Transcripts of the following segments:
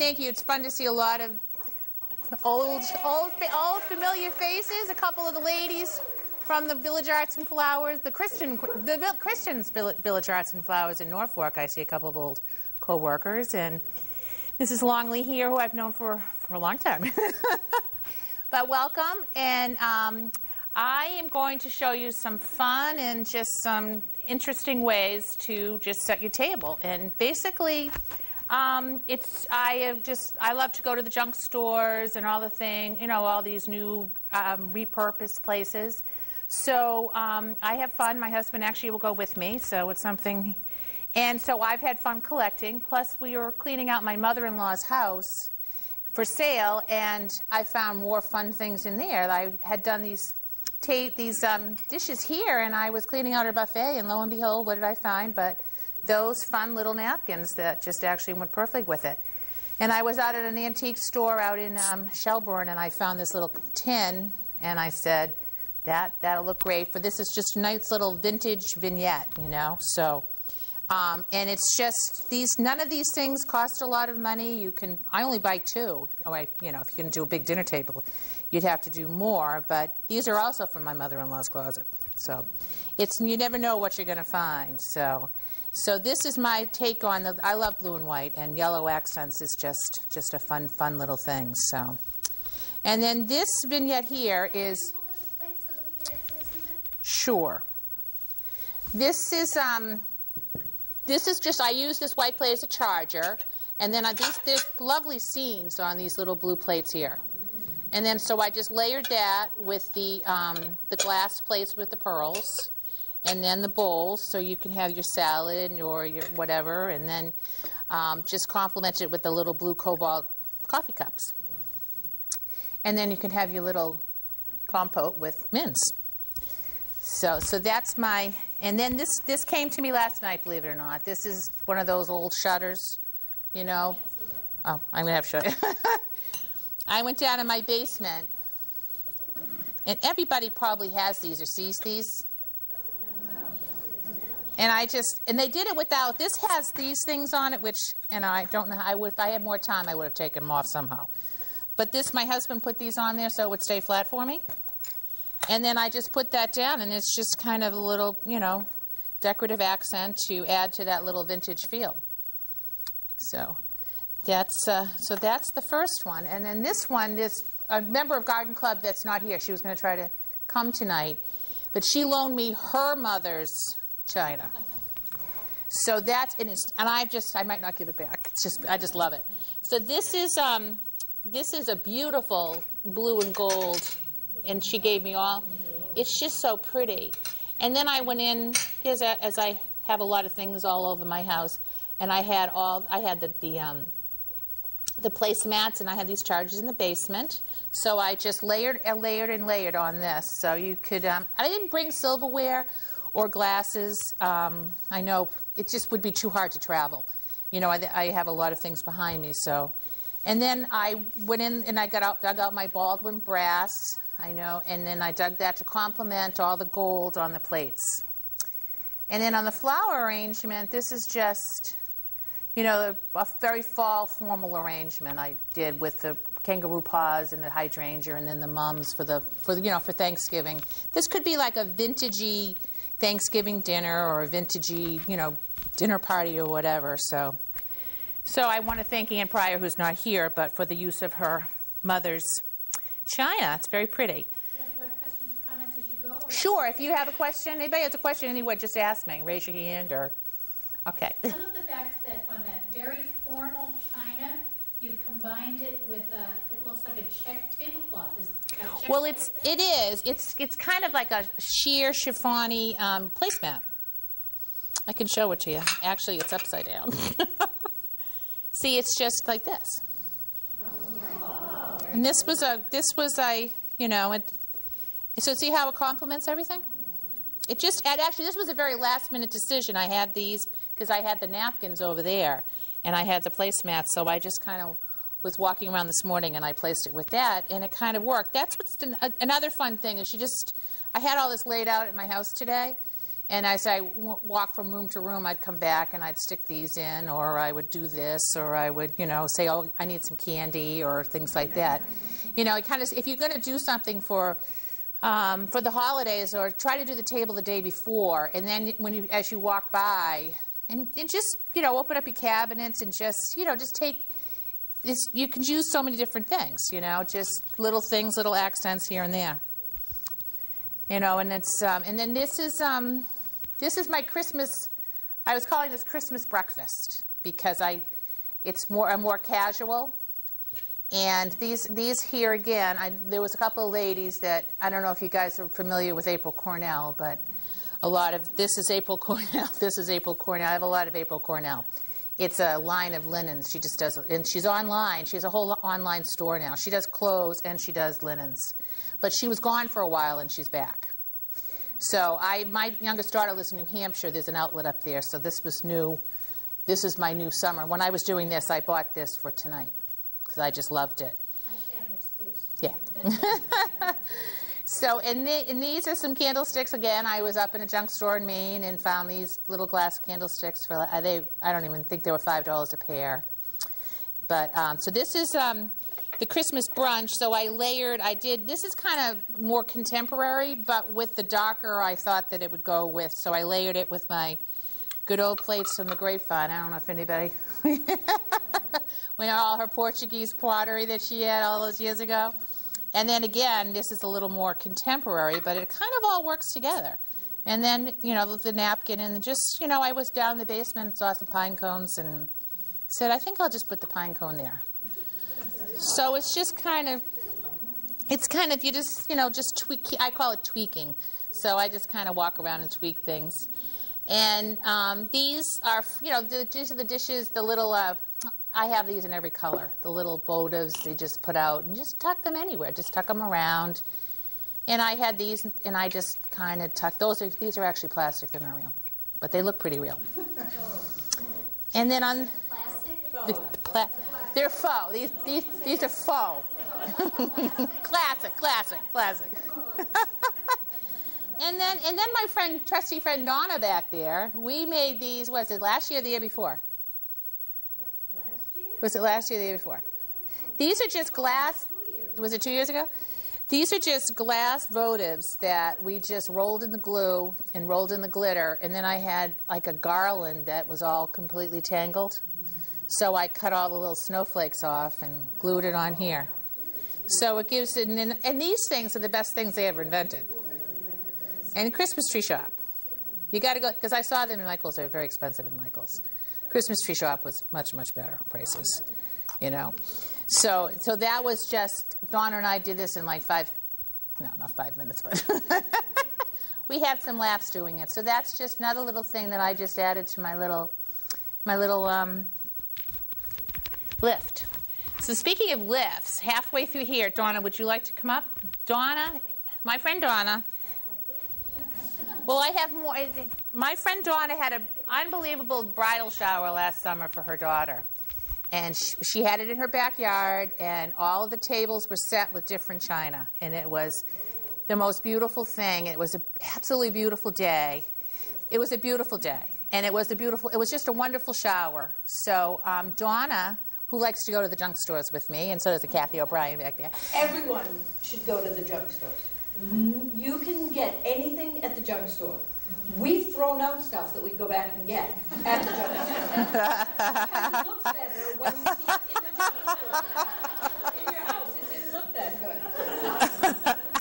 thank you. It's fun to see a lot of old familiar faces. A couple of the ladies from the Village Arts and Flowers, the Christians Village Arts and Flowers in Norfolk. I see a couple of old co-workers, and Mrs. Longley here, who I've known for a long time. But welcome, and I am going to show you some fun and just some interesting ways to just set your table. And basically, I love to go to the junk stores and all the all these new repurposed places. So I have fun. My husband actually will go with me, so it's something. And so I've had fun collecting. Plus, we were cleaning out my mother-in-law's house for sale, and I found more fun things in there. I had done these dishes here, and I was cleaning out her buffet, and lo and behold, what did I find? But those fun little napkins that just actually went perfect with it. And I was out at an antique store out in Shelburne, and I found this little tin, and I said, that'll look great for this. Is just a nice little vintage vignette, So, and it's just none of these things cost a lot of money. I only buy two. If you're going to do a big dinner table, you'd have to do more. But these are also from my mother-in-law's closet. So, you never know what you're going to find. So this is my take on I love blue and white, and yellow accents is just a fun little thing. So, and then this vignette here is. Sure. This is just, I use this white plate as a charger, and then there's lovely scenes on these little blue plates here. And then so I just layered that with the glass plates with the pearls, and then the bowls, so you can have your salad or your whatever, and then just complement it with the little blue cobalt coffee cups. And then you can have your little compote with mince. So that's and then this came to me last night, believe it or not. This is one of those old shutters, Oh, I'm going to have to show you. I went down in my basement, and everybody probably has these or sees these. And they did it without, this has these things on it, which, I don't know, if I had more time, I would have taken them off somehow. But my husband put these on there so it would stay flat for me. And then I just put that down, and it's just kind of a little, decorative accent to add to that little vintage feel. So that's the first one. And then this one is a member of Garden Club that's not here. She was going to try to come tonight, but she loaned me her mother's china. So I might not give it back. I just love it. So this is a beautiful blue and gold. And she gave me all. It's just so pretty. And then I went in, as I have a lot of things all over my house, and I had the placemats, and I had these chargers in the basement. So I just layered on this. So you could. I didn't bring silverware or glasses. I know it just would be too hard to travel. I have a lot of things behind me. So, and then I went in and I dug out my Baldwin brass. And then I dug that to complement all the gold on the plates. And then on the flower arrangement, this is just, a very fall formal arrangement I did with the kangaroo paws and the hydrangea, and then the mums for Thanksgiving. This could be like a vintagey Thanksgiving dinner or a vintagey, dinner party or whatever. So I want to thank Ann Pryor, who's not here, but for the use of her mother's china. It's very pretty. Do you have questions or comments as you go? Sure. If you have a question, anybody has a question anywhere, just ask me. Raise your hand or... Okay. I love the fact that on that very formal china, you've combined it with it looks like a check tablecloth. Well, it is. It's kind of like a sheer chiffon-y placemat. I can show it to you. Actually, it's upside down. See, it's just like this. And so see how it complements everything? Actually, this was a very last-minute decision. I had these because I had the napkins over there, and I had the placemats, so I just kind of was walking around this morning, and I placed it with that, and it kind of worked. That's what's another fun thing is I had all this laid out at my house today, And as I walk from room to room, I'd come back and I'd stick these in, or I would do this, or I would, say, oh, I need some candy, or things like that. It kind of, if you're going to do something for the holidays, or try to do the table the day before, and then as you walk by, and just, open up your cabinets and just take this. You can use so many different things, just little things, little accents here and there. And it's and then this is my Christmas. I was calling this Christmas breakfast because it's more casual. And these here again, there was a couple of ladies that, I don't know if you guys are familiar with April Cornell, but this is April Cornell. This is April Cornell. I have a lot of April Cornell. It's a line of linens. She just does, and she's online. She has a whole online store now. She does clothes and she does linens. But she was gone for a while and she's back. So my youngest daughter lives in New Hampshire. There's an outlet up there. So this was new. This is my new summer. When I was doing this, I bought this for tonight because I just loved it. Nice to have an excuse. Yeah. So, and these are some candlesticks. Again, I was up in a junk store in Maine and found these little glass candlesticks for, I don't even think they were $5 a pair. But, so this is the Christmas brunch. So this is kind of more contemporary, but with the darker, I thought that it would go with. So I layered it with my good old plates from the grapevine. I don't know if anybody, all her Portuguese pottery that she had all those years ago. And then again, this is a little more contemporary, but it kind of all works together. And then, the napkin, and just, I was down in the basement and saw some pine cones and said, I think I'll just put the pine cone there. So it's just kind of, you just, just tweak. I call it tweaking. So I just kind of walk around and tweak things. And these are, these are the dishes, the little, I have these in every color. The little votives they just put out, and just tuck them anywhere. Just tuck them around. And I had these, and I just kind of tucked. These are actually plastic. They're not real, but they look pretty real. And then on they're faux. These are faux. Classic. And then my trusty friend Donna back there. We made these. Was it last year or the year before? Was it last year or the year before? These are just glass. Was it 2 years ago? These are just glass votives that we just rolled in the glue and rolled in the glitter. And then I had like a garland that was all completely tangled. So I cut all the little snowflakes off and glued it on here. So it gives it, and these things are the best things they ever invented. And Christmas tree shop. You got to go, because I saw them in Michael's. They were very expensive in Michael's. Christmas tree shop was much, much better prices, So that was just, Donna and I did this in like not 5 minutes, but we had some laughs doing it. So that's just another little thing that I just added to my little lift. So speaking of lifts, halfway through here, Donna, would you like to come up? Donna, my friend Donna. Well, I have more. My friend Donna had an unbelievable bridal shower last summer for her daughter. And she had it in her backyard, and all of the tables were set with different china. And it was the most beautiful thing. It was an absolutely beautiful day. It was a beautiful day. And it was just a wonderful shower. So Donna, who likes to go to the junk stores with me, and so does Kathy O'Brien back there. Everyone should go to the junk stores. You can get anything at the junk store. We've thrown out stuff that we go back and get at the junk store. Because it looks better when you see it in the junk store. In your house, it didn't look that good.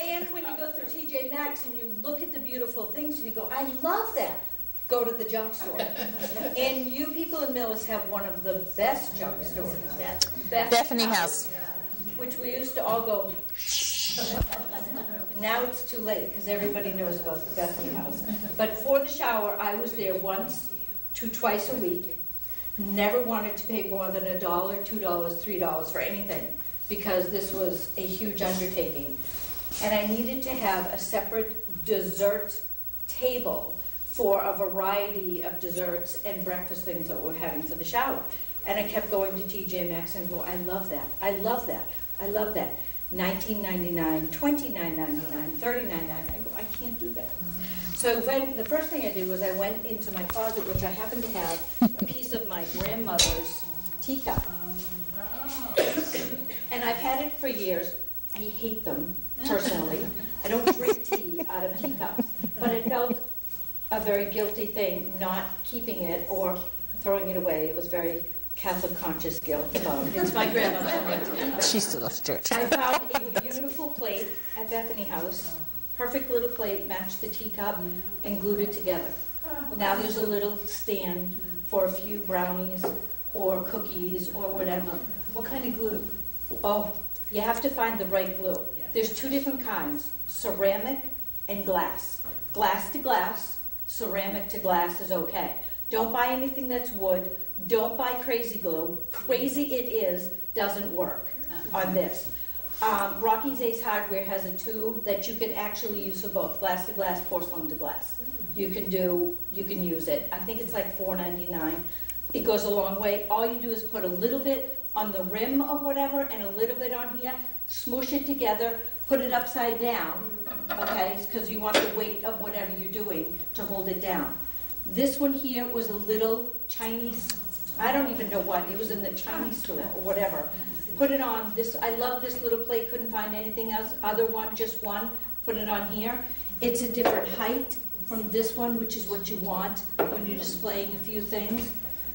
And when you go through TJ Maxx and you look at the beautiful things and you go, I love that. Go to the junk store. And you people in Millis have one of the best junk stores. Bethany House. Which we used to all go, now it's too late because everybody knows about the Bethany House. But for the shower, I was there once to twice a week. Never wanted to pay more than $1, $2, $3 for anything because this was a huge undertaking. And I needed to have a separate dessert table for a variety of desserts and breakfast things that we're having for the shower. And I kept going to TJ Maxx and go, I love that, I love that, I love that. $19.99, $29.99, $39.99. I go, I can't do that. So the first thing I did was I went into my closet, which I happen to have a piece of my grandmother's teacup. And I've had it for years. I hate them, personally. I don't drink tea out of teacups. But it felt a very guilty thing not keeping it or throwing it away. It was very Catholic conscious guilt about it. It's my grandmother. She still goes to church. I found a beautiful plate at Bethany House. Perfect little plate, matched the teacup, and glued it together. Now there's a little stand for a few brownies or cookies or whatever. What kind of glue? Oh, you have to find the right glue. There's two different kinds, ceramic and glass. Glass to glass, ceramic to glass is okay. Don't buy anything that's wood. Don't buy crazy glue. Crazy it is, doesn't work on this. Rocky's Ace Hardware has a tube that you can actually use for both glass to glass, porcelain to glass. You can use it. I think it's like $4.99. It goes a long way. All you do is put a little bit on the rim of whatever and a little bit on here, smush it together, put it upside down, okay, because you want the weight of whatever you're doing to hold it down. This one here was a little Chinese, I don't even know what, it was in the Chinese store or whatever. Put it on this, I love this little plate, couldn't find anything else, other one, just one, put it on here. It's a different height from this one, which is what you want when you're displaying a few things.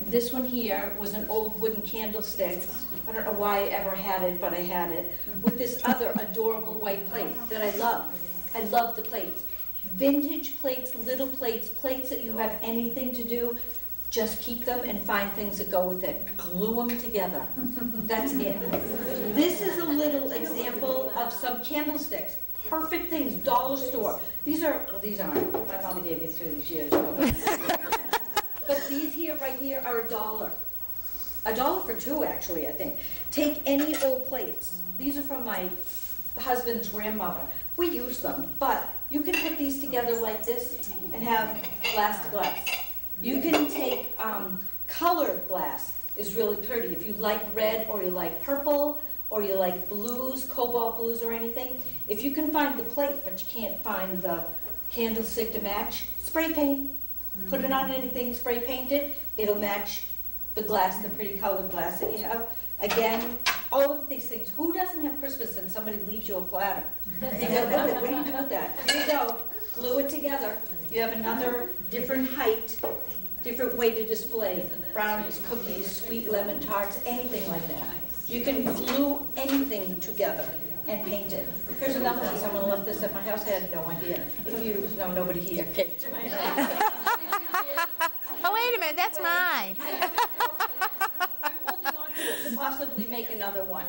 This one here was an old wooden candlestick. I don't know why I ever had it, but I had it. With this other adorable white plate that I love. I love the plates. Vintage plates, little plates, plates that you have anything to do, just keep them and find things that go with it. Glue them together. That's it. This is a little example of some candlesticks. Perfect things, dollar store. These aren't, my mother gave me through these years ago. But these here, right here, are $1. $1 for two, actually, I think. Take any old plates. These are from my husband's grandmother. We use them, but you can put these together like this and have glass to glass. You can take colored glass, is really pretty. If you like red or you like purple or you like blues, cobalt blues or anything, if you can find the plate but you can't find the candlestick to match, spray paint. Put it on anything, spray paint it, it'll match the glass, the pretty colored glass that you have. Again, all of these things. Who doesn't have Christmas and somebody leaves you a platter? You go, what do you do with that? Here you go. Glue it together. You have another different height, different way to display. Brownies, cookies, sweet lemon tarts, anything like that. You can glue anything together and paint it. Here's another one. Someone left this at my house. I had no idea. Nobody here came to my house. Oh, wait a minute, that's mine. I'm holding on to it to possibly make another one.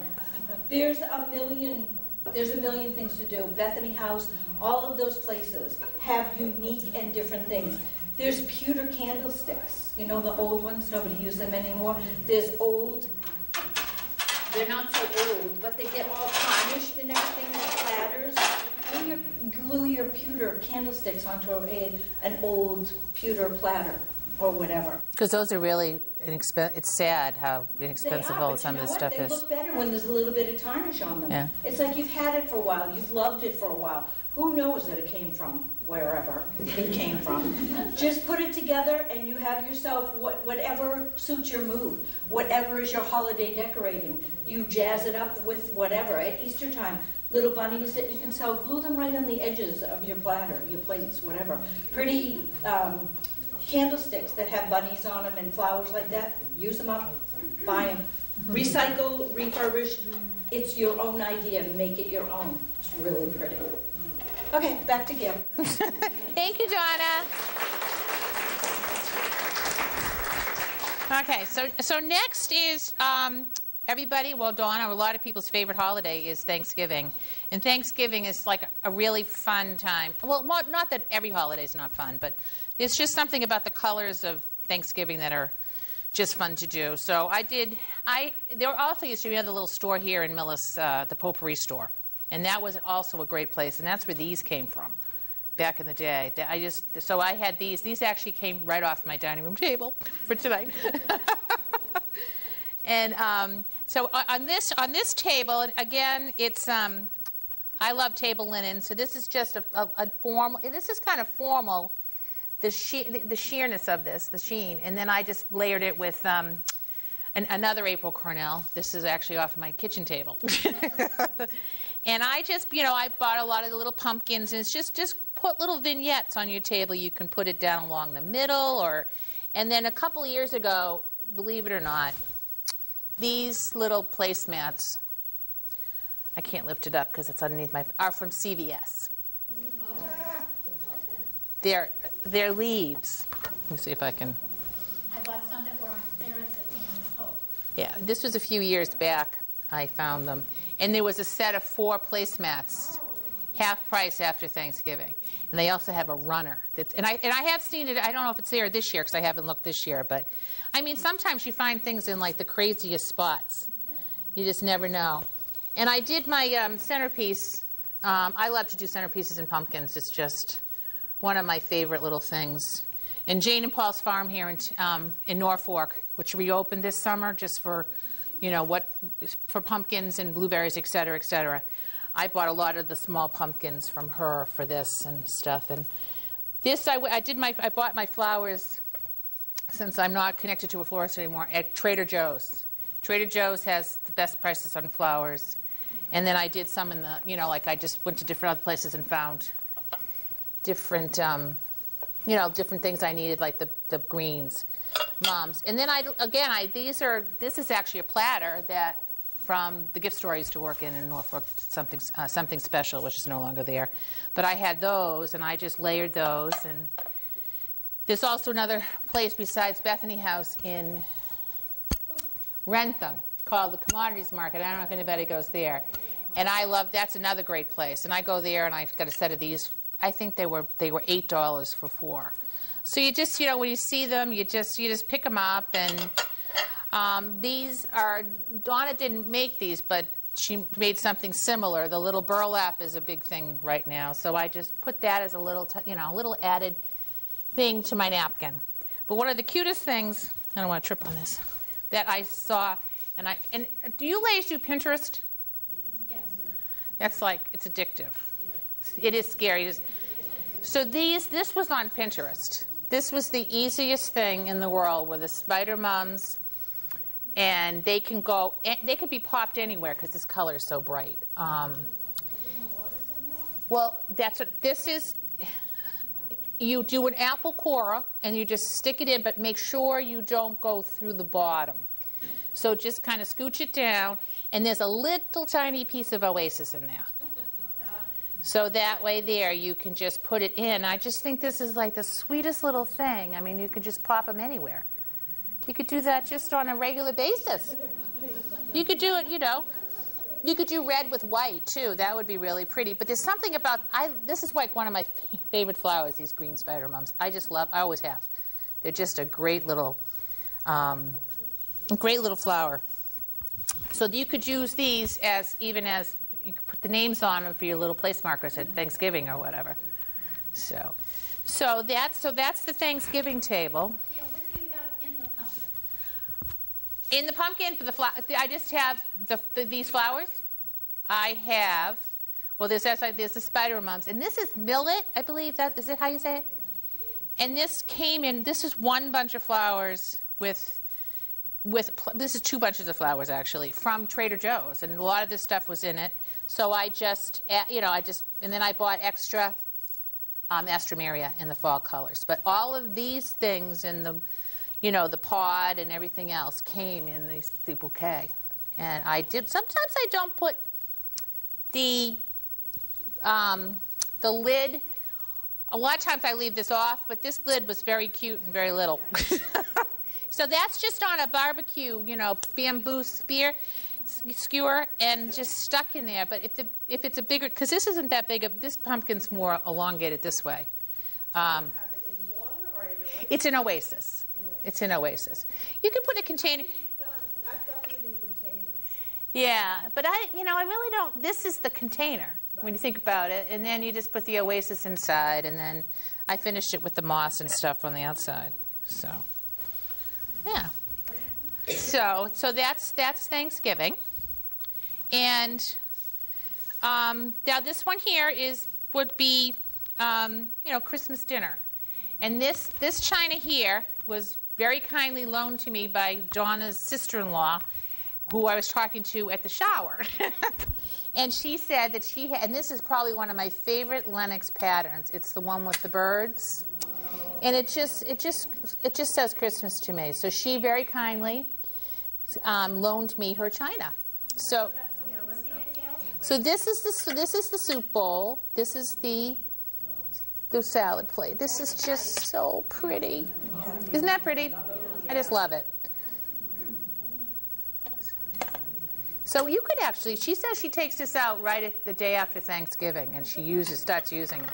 There's a million things to do. Bethany House, all of those places have unique and different things. There's pewter candlesticks. You know the old ones? Nobody uses them anymore. There's old. They're not so old, but they get all tarnished and everything, like platters. Glue your pewter candlesticks onto an old pewter platter or whatever. Because those are really inexpensive. It's sad how inexpensive all some of this stuff is. They look better when there's a little bit of tarnish on them. Yeah. It's like you've had it for a while. You've loved it for a while. Who knows that it came from wherever it came from. Just put it together and you have yourself whatever suits your mood. Whatever is your holiday decorating. You jazz it up with whatever. At Easter time, little bunnies that you can sell, glue them right on the edges of your platter, your plates, whatever. Pretty candlesticks that have bunnies on them and flowers like that. Use them up. Buy them. Recycle, refurbish. It's your own idea. Make it your own. It's really pretty. Okay, back to Gil. Thank you, Donna. Okay, so next is everybody, well, Donna, a lot of people's favorite holiday is Thanksgiving. And Thanksgiving is like a really fun time. Well, not that every holiday is not fun, but there's just something about the colors of Thanksgiving that are just fun to do. So there also used to be another little store here in Millis, the Potpourri store. And that was also a great place, and that's where these came from back in the day. So I had these. These actually came right off my dining room table for tonight. And so on this table, again, it's I love table linen. So this is just a formal. This is kind of formal. The sheerness of this, the sheen, and then I just layered it with another April Cornell. This is actually off my kitchen table. And I just, I bought a lot of the little pumpkins, and it's just put little vignettes on your table. You can put it down along the middle, and then a couple of years ago, believe it or not, these little placemats, I can't lift it up because it's underneath are from CVS. They're leaves. Let me see if I can. I bought some that were on clearance at Annie's Hope. Yeah, this was a few years back. I found them. And there was a set of 4 placemats, half price after Thanksgiving. And they also have a runner. And I have seen it. I don't know if it's there this year because I haven't looked this year. But, I mean, sometimes you find things in, like, the craziest spots. You just never know. And I did my centerpiece. I love to do centerpieces and pumpkins. It's just one of my favorite little things. And Jane and Paul's farm here in Norfolk, which reopened this summer just for, for pumpkins and blueberries, et cetera, et cetera. I bought a lot of the small pumpkins from her for this and stuff. And this, I bought my flowers, since I'm not connected to a florist anymore, at Trader Joe's. Trader Joe's has the best prices on flowers. And then I did some in the, I just went to different other places and found different, different things I needed, like the greens, mums. And then this is actually a platter that from the gift store I used to work in Norfolk, something special, which is no longer there. But I had those, and I just layered those. And there's also another place besides Bethany House in Rentham called the Commodities Market. I don't know if anybody goes there. And that's another great place. And I go there, and I've got a set of these. I think they were $8 for 4. So you just, when you see them, you just pick them up. And these are, Donna didn't make these, but she made something similar. The little burlap is a big thing right now. So I just put that as a little, little added thing to my napkin. But one of the cutest things, I don't want to trip on this, that I saw, and do you ladies do Pinterest? Yes. That's it's addictive. It is scary. So this was on Pinterest. This was the easiest thing in the world with the spider mums, and they can be popped anywhere because this color is so bright. Well, this is. You do an apple coral and you just stick it in, but make sure you don't go through the bottom. So just kind of scooch it down, and there's a little tiny piece of oasis in there. So that way there, you can just put it in. I just think this is like the sweetest little thing. I mean, you can just pop them anywhere. You could do that just on a regular basis. You could do it, You could do red with white, too. That would be really pretty. But there's something about, this is like one of my favorite flowers, these green spider mums. I always have. They're just a great little flower. So you could use these even as you could put the names on them for your little place markers at Thanksgiving or whatever. So that's the Thanksgiving table. Yeah, what do you have in the pumpkin? In the pumpkin, I just have these flowers. I have, there's the spider mums, and this is millet, I believe. Is it how you say it? And this is one bunch of flowers this is 2 bunches of flowers, actually, from Trader Joe's, and a lot of this stuff was in it. So I just, and then I bought extra Astramaria in the fall colors. But all of these things in the, the pod and everything else came in the bouquet. And sometimes I don't put the lid. A lot of times I leave this off, but this lid was very cute and very little. So that's just on a barbecue, bamboo skewer and just stuck in there. But if it's a bigger, because this isn't that big, this pumpkin's more elongated this way. Have it in water or in oasis? It's an oasis. It's an oasis. You can put a container. I've done it in containers. Yeah, but I really don't. This is the container when you think about it, and then you just put the oasis inside, and then I finished it with the moss and stuff on the outside. So, yeah. So that's Thanksgiving, and Now this one here would be, Christmas dinner. And this china here was very kindly loaned to me by Donna's sister-in-law, who I was talking to at the shower. And she said that and this is probably one of my favorite Lenox patterns. It's the one with the birds. And it just says Christmas to me. So she very kindly loaned me her china. So this is the soup bowl. This is the salad plate. This is just so pretty. Isn't that pretty? I just love it. So you could actually, she says she takes this out right at the day after Thanksgiving, and she starts using it.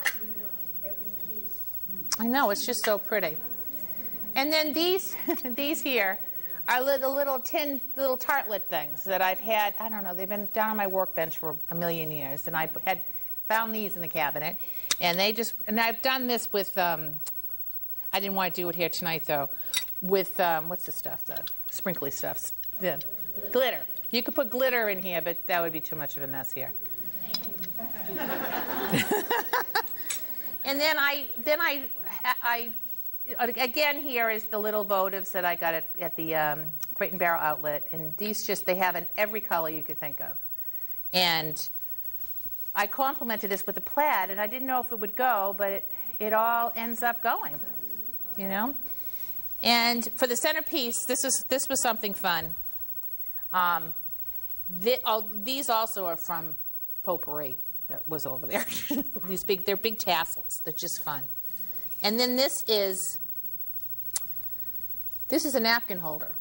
I know, it's just so pretty. And then these here are little tartlet things that I've had. I don't know, they've been down on my workbench for a million years, and I had found these in the cabinet, and I've done this with. I didn't want to do it here tonight though. With what's the stuff? The sprinkly stuff. The glitter. You could put glitter in here, but that would be too much of a mess here. And then I again, here is the little votives that I got at the Crate and Barrel outlet, and these they have in every color you could think of. And I complemented this with the plaid, and I didn't know if it would go, but it all ends up going, And for the centerpiece, this was something fun. These also are from Potpourri that was over there. They're big tassels. They're just fun. And then this is a napkin holder.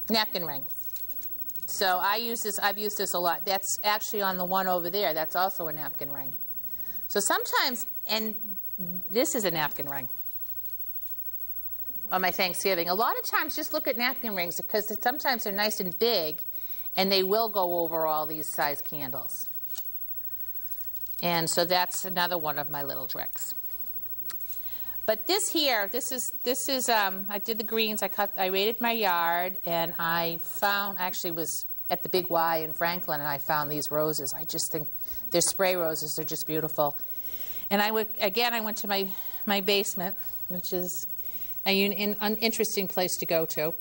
Napkin ring. So I've used this a lot. That's actually on the one over there. That's also a napkin ring. So sometimes, and this is a napkin ring on my Thanksgiving. A lot of times just look at napkin rings because sometimes they're nice and big and they will go over all these size candles. And so that's another one of my little tricks. But this here, this is I did the greens. I raided my yard, and I actually was at the Big Y in Franklin, and I found these roses. I just think they're spray roses. They're just beautiful. And I went to my basement, which is an interesting place to go to.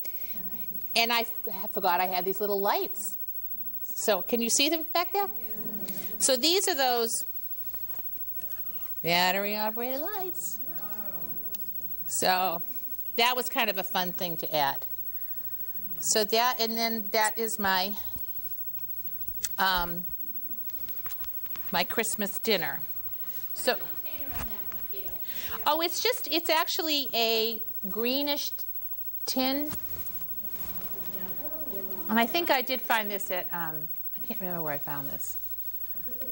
And I forgot I had these little lights. So can you see them back there? So these are those battery-operated lights. So that was kind of a fun thing to add. So and then that is my my Christmas dinner. So, it's actually a greenish tin. And I think I did find this at, I can't remember where I found this.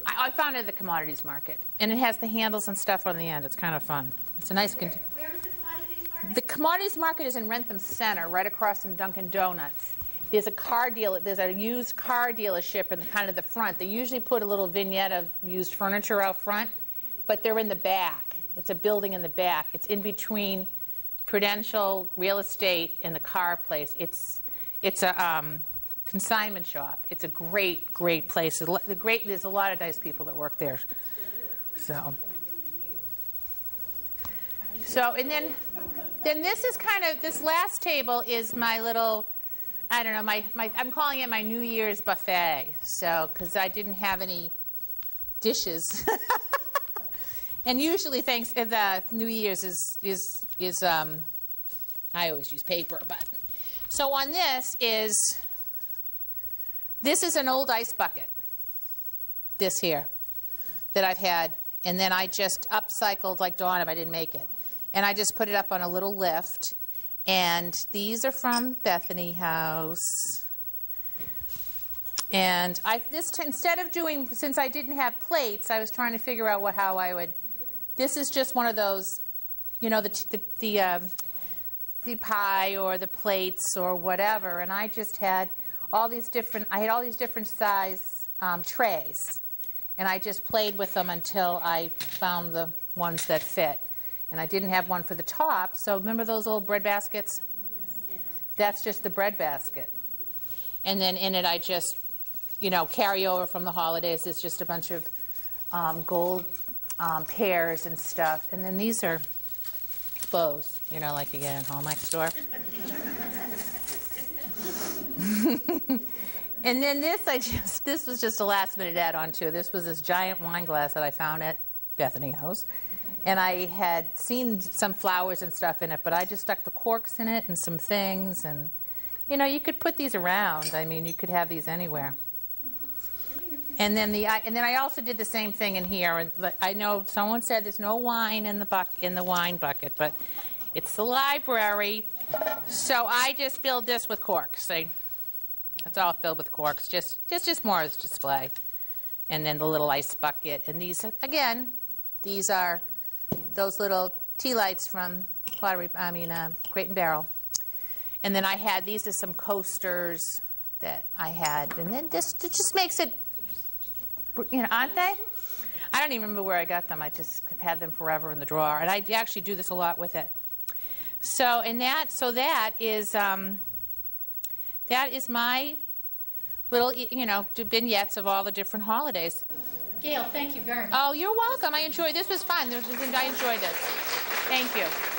I found it at the commodities market. And it has the handles and stuff on the end. It's kind of fun. It's a nice... Where is the commodities market? The commodities market is in Rentham Center, right across from Dunkin' Donuts. There's a used car dealership in kind of the front. They usually put a little vignette of used furniture out front, but they're in the back. It's a building in the back. It's in between Prudential Real Estate and the car place. It's a consignment shop. It's a great, great place. There's a lot of nice people that work there. So and then this is this last table is my little, I don't know, I'm calling it my New Year's buffet. So, because I didn't have any dishes. And usually the New Year's is I always use paper, but. So on this is an old ice bucket, this here, that I've had, and then I just upcycled like Dawn if I didn't make it. And I just put it up on a little lift, and these are from Bethany House. And instead of doing, since I didn't have plates, I was trying to figure out how I would, this is just one of those, the pie or the plates or whatever, and I just had all these different size trays, and I just played with them until I found the ones that fit. And I didn't have one for the top, so remember those old bread baskets? That's just the bread basket. And then in it I just, carryover from the holidays. It's just a bunch of gold pears and stuff. And then these are bows, like you get in a Hallmark store. And then this was just a last minute add-on too. This was this giant wine glass that I found at Bethany House. And I had seen some flowers and stuff in it, but I just stuck the corks in it and some things. And, you could put these around. I mean, you could have these anywhere. And then I also did the same thing in here. And I know someone said there's no wine in the wine bucket, but it's the library. So I just filled this with corks. It's all filled with corks, just more as display. And then the little ice bucket. And these, again, these are those little tea lights from Crate and Barrel. And then I had, these are some coasters that I had. And then this just makes it, aren't they? I don't even remember where I got them. I just have had them forever in the drawer. And I actually do this a lot with it. So that is my little, vignettes of all the different holidays. Gail, thank you very much. Oh, you're welcome. I enjoyed this. Was fun. I enjoyed this. Thank you.